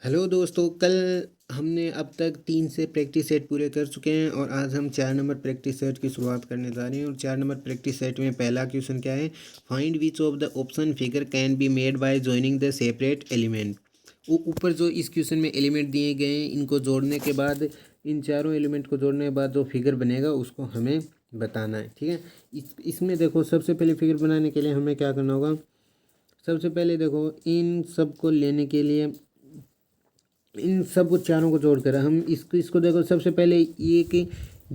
Hello दोस्तों, कल हमने अब तक 3 से प्रैक्टिस सेट पूरे कर चुके हैं और आज हम 4 नंबर प्रैक्टिस सेट की शुरुआत करने जा रहे हैं। और 4 नंबर प्रैक्टिस सेट में पहला क्वेश्चन क्या है? Find which of the option figure can be made by joining the separate element. ऊपर जो इस क्वेश्चन में एलिमेंट दिए गए हैं, इनको जोड़ने के बाद, इन चारों एलिमेंट को जोड़ने के बाद जो फिगर बनेगा उसको हमें बताना है। ठीक है, इसमें देखो, सबसे पहले फिगर बनाने के लिए हमें क्या करना होगा? सबसे पहले देखो, इन सब को लेने के लिए इन सब को चारों को जोड़कर हम इसको देखो। सबसे पहले ये कि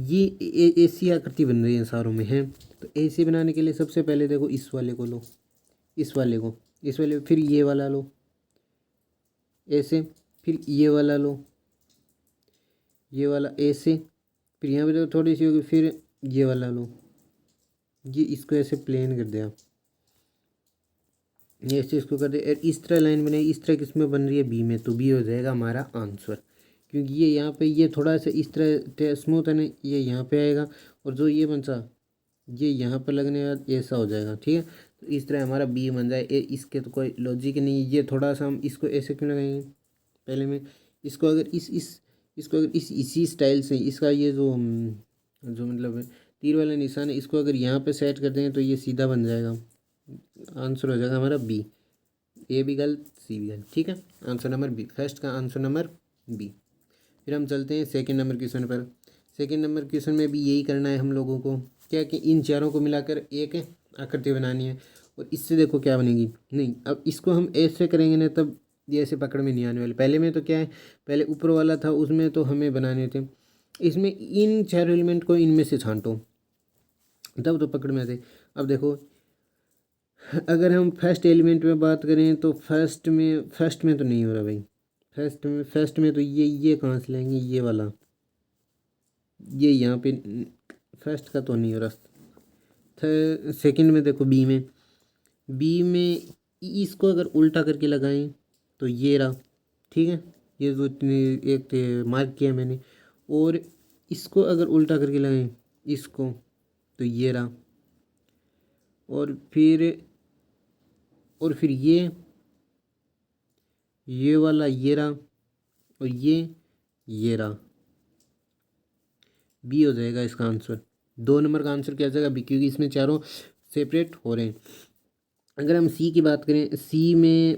ये ऐसी आकृति बन रही है सारों में है। तो ऐसे बनाने के लिए सबसे पहले देखो, इस वाले को लो, इस वाले को, इस वाले, फिर ये वाला लो ऐसे, फिर ये वाला लो, ये वाला ऐसे, फिर यहाँ पे देखो थोड़ी सी होगी, फिर ये वाला लो, ये इसको ऐसे प्लेन कर दिया, ऐसे इसको कर दे। इस तरह लाइन बने, इस तरह किसमें बन रही है? बी में। तो बी हो जाएगा हमारा आंसर, क्योंकि ये यहाँ पे ये थोड़ा सा इस तरह स्मूथ है ना, ये यहाँ पे आएगा, और जो ये बन ये यहाँ पर लगने के बाद ऐसा हो जाएगा। ठीक है, तो इस तरह हमारा बी बन जाए। इसके तो कोई लॉजिक नहीं है। ये थोड़ा सा हम इसको ऐसे क्यों लगाएंगे? पहले में इसको अगर इसको अगर इसी स्टाइल से इसका ये जो जो मतलब तीर वाला निशान है, इसको अगर यहाँ पे सेट कर देंगे तो ये सीधा बन जाएगा। आंसर हो जाएगा हमारा बी। ए भी गलत, सी भी गलत। ठीक है, आंसर नंबर बी, फर्स्ट का आंसर नंबर बी। फिर हम चलते हैं सेकंड नंबर क्वेश्चन पर। सेकंड नंबर क्वेश्चन में भी यही करना है हम लोगों को, क्या कि इन चारों को मिलाकर एक आकृति बनानी है। और इससे देखो क्या बनेगी। नहीं, अब इसको हम ऐसे करेंगे ना, तब ये ऐसे पकड़ में नहीं आने वाले। पहले में तो क्या है, पहले ऊपर वाला था, उसमें तो हमें बनाने थे। इसमें इन चारों एलिमेंट को इनमें से छांटो, तब तो पकड़ में आते। अब देखो, अगर हम फर्स्ट एलिमेंट में बात करें तो फर्स्ट में तो नहीं हो रहा भाई। फर्स्ट में तो ये कहाँ से लाएंगे? ये वाला, ये यहाँ पे फर्स्ट का तो नहीं हो रहा। सेकंड में देखो, बी में इसको अगर उल्टा करके लगाएं तो ये रहा। ठीक है, ये जो एक मार्क किया मैंने। और इसको अगर उल्टा करके लगाएं इसको, तो ये रहा। और फिर ये वाला ये रहा, और ये रहा। बी हो जाएगा इसका आंसर। 2 नंबर का आंसर क्या हो जाएगा? बी, क्योंकि इसमें चारों सेपरेट हो रहे हैं। अगर हम सी की बात करें, सी में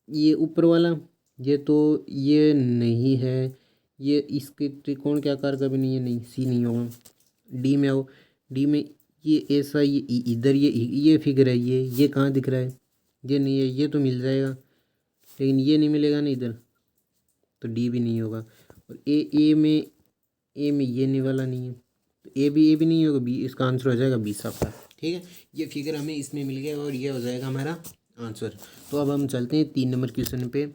ये ऊपर वाला, ये तो ये नहीं है, ये इसके त्रिकोण के आकार का भी नहीं है, नहीं सी नहीं होगा। डी में आओ, डी में ये ऐसा, ये इधर ये फिगर है, ये कहाँ दिख रहा है? ये नहीं है, ये तो मिल जाएगा, लेकिन ये नहीं मिलेगा ना इधर, तो डी भी नहीं होगा। और ए में ये नहीं वाला नहीं है, तो ए भी नहीं होगा। बी इसका आंसर हो जाएगा, बी सबका। ठीक है, ये फिगर हमें इसमें मिल गया और ये हो जाएगा हमारा आंसर। तो अब हम चलते हैं 3 नंबर क्वेश्चन पे।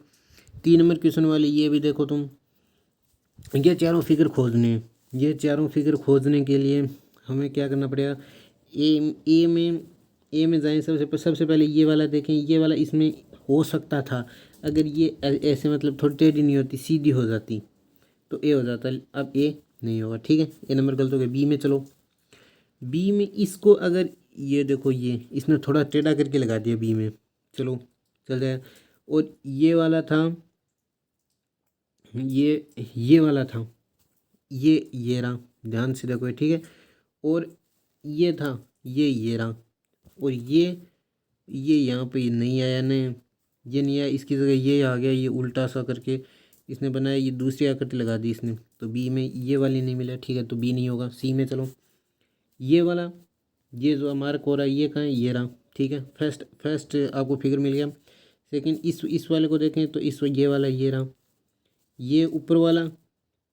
3 नंबर क्वेश्चन वाले ये भी देखो तुम, ये चारों फिगर खोजने हैं। ये चारों फिगर खोजने के लिए हमें क्या करना पड़ेगा? ए में जाएं। सबसे पहले ये वाला देखें, ये वाला इसमें हो सकता था अगर ये ऐसे मतलब थोड़ी टेढ़ी नहीं होती, सीधी हो जाती, तो ए हो जाता। अब ए नहीं होगा। ठीक है, ए नंबर गलत हो गया। बी में चलो, बी में इसको अगर ये देखो, ये इसने थोड़ा टेढ़ा करके लगा दिया बी में, चलो चल जाए। और ये वाला था, ये रहा, ध्यान से देखो। ठीक है, और ये था, ये रहा। और ये यहाँ पे नहीं आया ने, ये नहीं आया, इसकी जगह ये आ गया। ये उल्टा सा करके इसने बनाया, ये दूसरी आकृति लगा दी इसने, तो बी में ये वाली नहीं मिला। ठीक है, तो बी नहीं होगा। सी में चलो, ये वाला, ये जो मार्क हो रहा है, ये कहाँ है? ये रहा। ठीक है, फर्स्ट आपको फिगर मिल गया। सेकंड, इस वाले को देखें तो इस ये वाला ये रहा, ये ऊपर वाला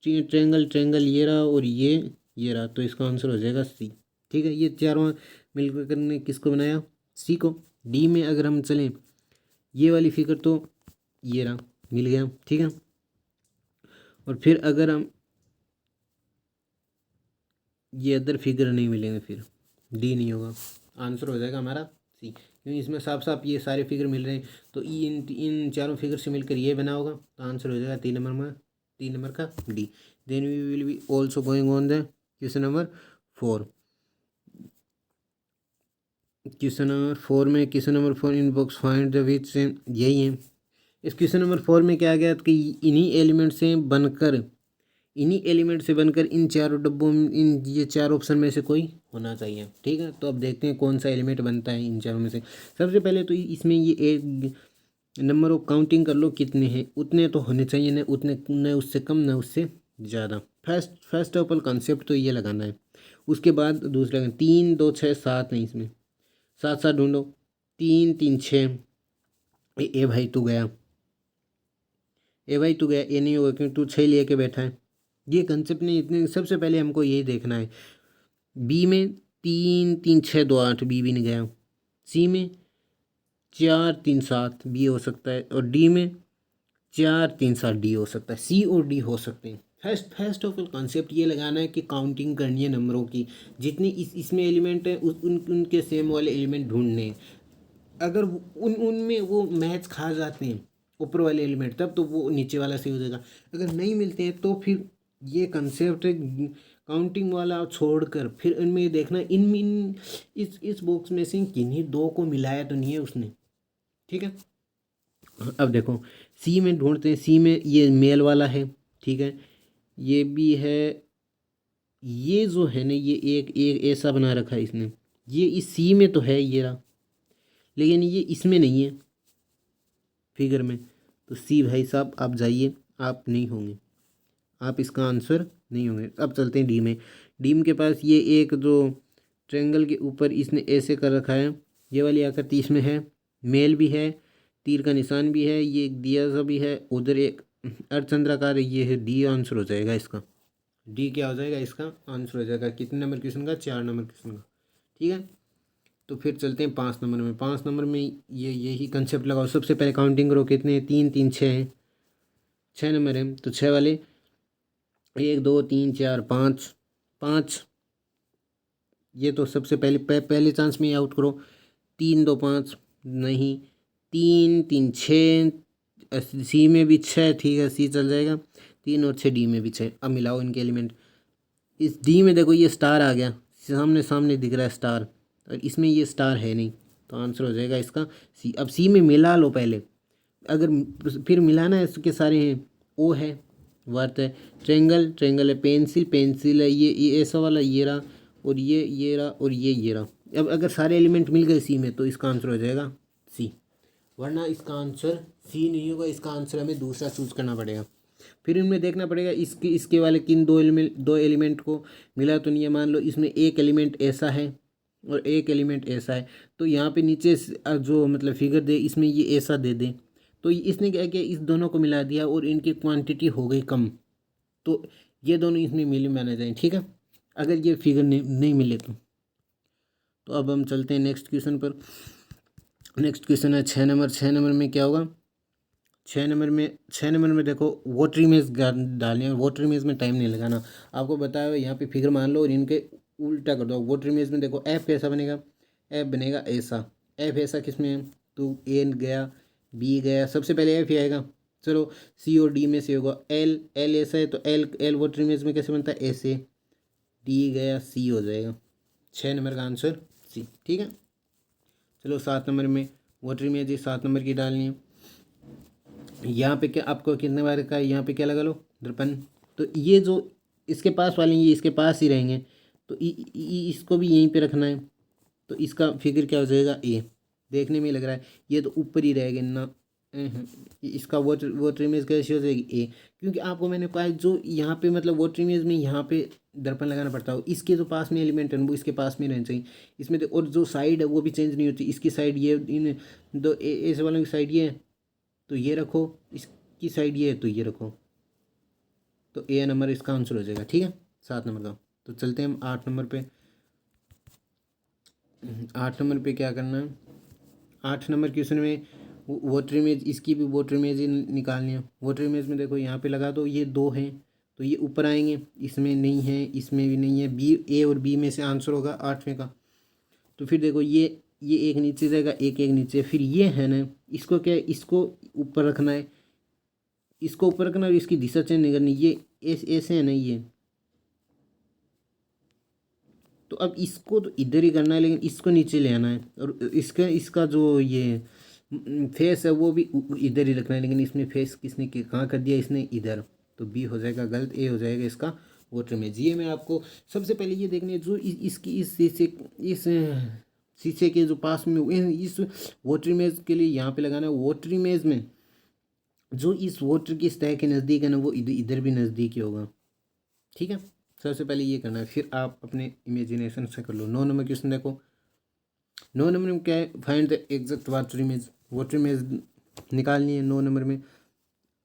ट्रेंगल ये रहा, और ये रहा। तो इसका आंसर हो जाएगा सी। ठीक है, ये चारों मिलकर ने किसको बनाया? सी को। डी में अगर हम चलें, ये वाली फिगर तो ये रहा, मिल गया। ठीक है, और फिर अगर हम ये अदर फिगर नहीं मिलेंगे, फिर डी नहीं होगा। आंसर हो जाएगा हमारा सी, क्योंकि इसमें साफ साफ ये सारे फिगर मिल रहे हैं। तो इन चारों फिगर से मिलकर ये बना होगा, तो आंसर हो जाएगा 3 नंबर का D. Then we will be also going on the question number 4। Question number 4 in box find the which, यही है। इस क्वेश्चन नंबर 4 में क्या आ गया कि इन्हीं एलिमेंट से बनकर इन चारों डब्बों में इन ये चार ऑप्शन में से कोई होना चाहिए। ठीक है, तो अब देखते हैं कौन सा एलिमेंट बनता है इन चारों में से। सबसे पहले तो इसमें ये एक नंबर ऑफ काउंटिंग कर लो कितने हैं, उतने तो होने चाहिए, न उतने न उससे कम न उससे ज़्यादा। फर्स्ट ऑफ ऑल कॉन्सेप्ट तो ये लगाना है। उसके बाद दूसरा 3 2 6 7 है, इसमें 7 7 ढूंढो। 3 3 6। ए भाई तू गया, ये नहीं होगा क्योंकि तू 6 लेके बैठा है। ये कंसेप्ट नहीं, इतने सबसे पहले हमको यही देखना है। बी में 3 3 6 2 8, बी भी नहीं गया। सी में 4 3 7, बी हो सकता है। और डी में 4 3 7, डी हो सकता है। सी और डी हो सकते हैं। फर्स्ट ऑफ ऑल कॉन्सेप्ट ये लगाना है कि काउंटिंग करनी है नंबरों की, जितने इसमें एलिमेंट है उनके सेम वाले एलिमेंट ढूंढने हैं। अगर उनमें वो मैच खा जाते हैं ऊपर वाले एलिमेंट, तब तो वो नीचे वाला सही हो जाएगा। अगर नहीं मिलते हैं तो फिर ये कंसेप्ट काउंटिंग वाला छोड़कर फिर इनमें देखना इन इस बॉक्स में से किन्हीं दो को मिलाया तो नहीं है उसने। ठीक है, अब देखो सी में ढूंढते हैं। सी में ये मेल वाला है, ठीक है, ये भी है। ये जो है ना, ये एक एक ऐसा बना रखा है इसने, ये इस सी में तो है ये रहा, लेकिन ये इसमें नहीं है फिगर में। तो सी भाई साहब आप जाइए, आप नहीं होंगे, आप इसका आंसर नहीं होंगे। अब चलते हैं डी में। डी के पास ये एक जो ट्रायंगल के ऊपर इसने ऐसे कर रखा है, ये वाली आकृति इसमें है, मेल भी है, तीर का निशान भी है, ये एक दिया सा भी है, उधर एक अर्धचंद्राकार है, ये है। डी आंसर हो जाएगा इसका। डी क्या हो जाएगा इसका आंसर हो जाएगा। कितने नंबर क्वेश्चन का? 4 नंबर क्वेश्चन का। ठीक है, तो फिर चलते हैं 5 नंबर में। 5 नंबर में ये यही कंसेप्ट लगाओ। सबसे पहले काउंटिंग करो कितने हैं। 3 3 6 हैं, 6 नंबर है तो 6 वाले 1 2 3 4 5 5, ये तो सबसे पहले चांस में ही आउट करो। 3 2 5 नहीं, 3 3 6, सी में भी 6, ठीक है सी चल जाएगा। 3 और 6 डी में भी 6। अब मिलाओ इनके एलिमेंट। इस डी में देखो ये स्टार आ गया, सामने सामने दिख रहा है स्टार, और इसमें ये स्टार है नहीं, तो आंसर हो जाएगा इसका सी। अब सी में मिला लो पहले, अगर फिर मिलाना है इसके सारे हैं। ओ है, वर्त है, ट्रेंगल है, पेंसिल है, ये ऐसा वाला ये रहा, और ये रहा, और ये रहा। अब अगर सारे एलिमेंट मिल गए सी में तो इसका आंसर हो जाएगा सी, वरना इसका आंसर सी नहीं होगा। इसका आंसर हमें दूसरा चूज करना पड़ेगा। फिर इनमें देखना पड़ेगा इसके वाले किन दो एलिमेंट को मिला तो नहीं है। मान लो इसमें एक एलिमेंट ऐसा है और एक एलिमेंट ऐसा है, तो यहाँ पे नीचे जो मतलब फिगर दे इसमें ये ऐसा दे दे, तो इसने क्या किया, इस दोनों को मिला दिया और इनकी क्वांटिटी हो गई कम, तो ये दोनों इसमें मिले माने जाएँ। ठीक है, अगर ये फिगर नहीं मिले तो अब हम चलते हैं नेक्स्ट क्वेश्चन पर। नेक्स्ट क्वेश्चन है 6 नंबर। 6 नंबर में क्या होगा? 6 नंबर में देखो वोटर इमेज डालनी है। वोटर इमेज में टाइम नहीं लगाना, आपको बताया हुआ यहाँ पे फिगर मान लो और इनके उल्टा कर दो। वोटर इमेज में देखो एफ कैसा बनेगा, एफ बनेगा ऐसा। एफ ऐसा किस में है? तो ए गया, बी गया, सबसे पहले एफ ही आएगा। चलो सी और डी में से होगा एल। एल ऐसा है तो एल वोटर इमेज में कैसे बनता है? ऐसे। डी गया, सी हो जाएगा। 6 नंबर का आंसर सी। ठीक है, चलो 7 नंबर में वोटर इमेज 7 नंबर की डालनी है। यहाँ पे क्या आपको कितने बार का है? यहाँ पे क्या लगा लो? दर्पण। तो ये जो इसके पास वाले ये इसके पास ही रहेंगे, तो इसको भी यहीं पे रखना है। तो इसका फिगर क्या हो जाएगा? ए। देखने में लग रहा है ये तो ऊपर ही रहेगा ना। इसका वोटर इमेज कैसी हो जाएगी? ए। क्योंकि आपको मैंने कहा जो यहाँ पे मतलब वोटर इमेज में यहाँ पे दर्पण लगाना पड़ता हो, इसके जो पास में एलिमेंट है वो इसके पास में रहना चाहिए। इसमें और जो साइड है वो भी चेंज नहीं होती। इसकी साइड ये, इन दो ऐसे वालों की साइड ये है तो ये रखो, इसकी साइड ये है तो ये रखो, तो ए नंबर इसका आंसर हो जाएगा। ठीक है, 7 नंबर का। तो चलते हैं हम 8 नंबर पे। 8 नंबर पे क्या करना है? 8 नंबर क्वेश्चन में वोटर इमेज, इसकी भी वोटर इमेज निकालनी है। वोटर इमेज में देखो यहाँ पे लगा दो, ये 2 हैं तो ये ऊपर आएंगे, इसमें नहीं है, इसमें भी नहीं है। बी, ए और बी में से आंसर होगा 8वें का। तो फिर देखो ये एक नीचे जाएगा, एक नीचे। फिर ये है ना, इसको क्या है, इसको ऊपर रखना है, इसको ऊपर रखना और इसकी दिशा चेंज नहीं करनी। ये ऐसे है ना ये, तो अब इसको तो इधर ही करना है, लेकिन इसको नीचे ले आना है। और इसका जो ये फेस है वो भी इधर ही रखना है, लेकिन इसमें फेस किसने कहाँ कर दिया, इसने इधर, तो बी हो जाएगा गलत, ए हो जाएगा इसका वाटर इमेज। ये मैं आपको सबसे पहले ये देखने जो इसकी इस शीशे के जो पास में इस वाटर इमेज के लिए यहाँ पे लगाना है। वाटर इमेज में जो इस वाटर की सतह के नज़दीक है ना, वो इधर इधर भी नज़दीक ही होगा। ठीक है, सबसे पहले ये करना है, फिर आप अपने इमेजिनेशन से कर लो। 9 नंबर क्वेश्चन देखो, 9 नंबर में क्या है, find the exact water image. Water image निकालनी है 9 नंबर में।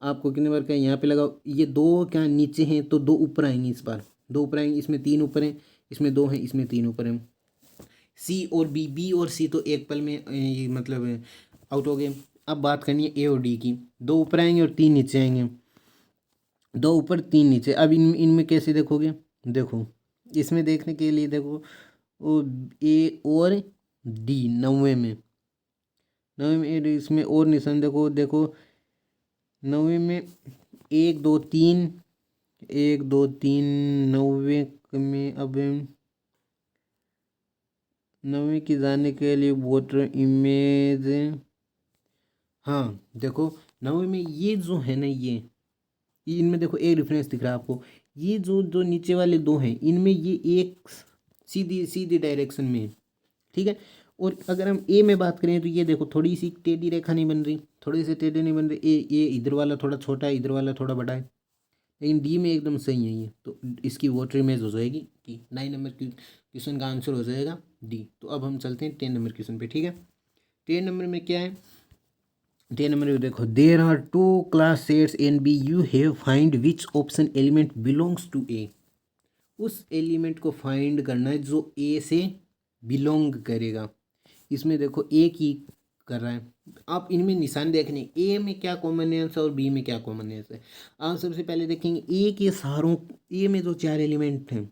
आपको कितने बार क्या है, यहाँ पे लगाओ, ये दो क्या नीचे हैं तो दो ऊपर आएंगे, इस बार दो ऊपर आएंगे, इसमें 3 ऊपर हैं, इसमें 2 हैं, इसमें 3 ऊपर हैं। सी और बी, बी और सी तो एक पल में ये मतलब आउट हो गए। अब बात करनी है ए और डी की। 2 ऊपर आएंगे और 3 नीचे आएंगे, 2 ऊपर 3 नीचे। अब इनमें कैसे देखोगे, देखो इसमें देखने के लिए देखो, वो ए और डी 9वें में, 9वें में इसमें और निशान देखो, देखो 9वें में 1 2 3, 1 2 3, 9वें में अब 9वें की जाने के लिए वाटर इमेज। हाँ देखो 9वें में ये जो है ना, ये इनमें देखो एक डिफरेंस दिख रहा है आपको, ये जो जो नीचे वाले दो हैं इनमें ये एक सीधी सीधी डायरेक्शन में है। ठीक है, और अगर हम ए में बात करें तो ये देखो थोड़ी सी टेढ़ी रेखा नहीं बन रही, थोड़ी सी टेढ़ी नहीं बन रही। ए इधर वाला थोड़ा छोटा है, इधर वाला थोड़ा बड़ा है, लेकिन डी में एकदम सही है ये, तो इसकी वाटर इमेज हो जाएगी डी। 9 नंबर की क्वेश्चन का आंसर हो जाएगा डी। तो अब हम चलते हैं 10 नंबर क्वेश्चन पे। ठीक है, 10 नंबर में क्या है, 10 नंबर में देखो, there are 2 class sets and B, you have find which option element belongs to A. उस एलिमेंट को फाइंड करना है जो ए से बिलोंग करेगा। इसमें देखो एक ही कर रहा है, आप इनमें निशान देखने, ए में क्या कॉमनेंस है और बी में क्या कॉमनेंस है। आप सबसे पहले देखेंगे ए के सारों, ए में जो 4 एलिमेंट हैं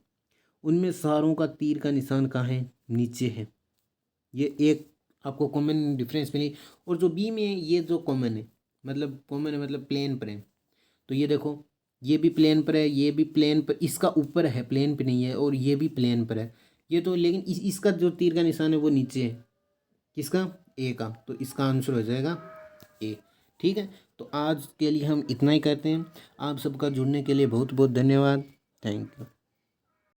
उनमें सारों का तीर का निशान कहाँ है, नीचे है। ये एक आपको कॉमन डिफरेंस मिली। और जो बी में है ये जो कॉमन है, मतलब कॉमन है मतलब प्लेन पर है, तो ये देखो ये भी प्लेन पर है, ये भी प्लेन पर, इसका ऊपर है प्लेन पे नहीं है, और ये भी प्लेन पर है। ये तो लेकिन इसका जो तीर का निशान है वो नीचे है, किसका, ए का, तो इसका आंसर हो जाएगा ए। ठीक है, तो आज के लिए हम इतना ही करते हैं। आप सबका जुड़ने के लिए बहुत बहुत धन्यवाद, थैंक यू।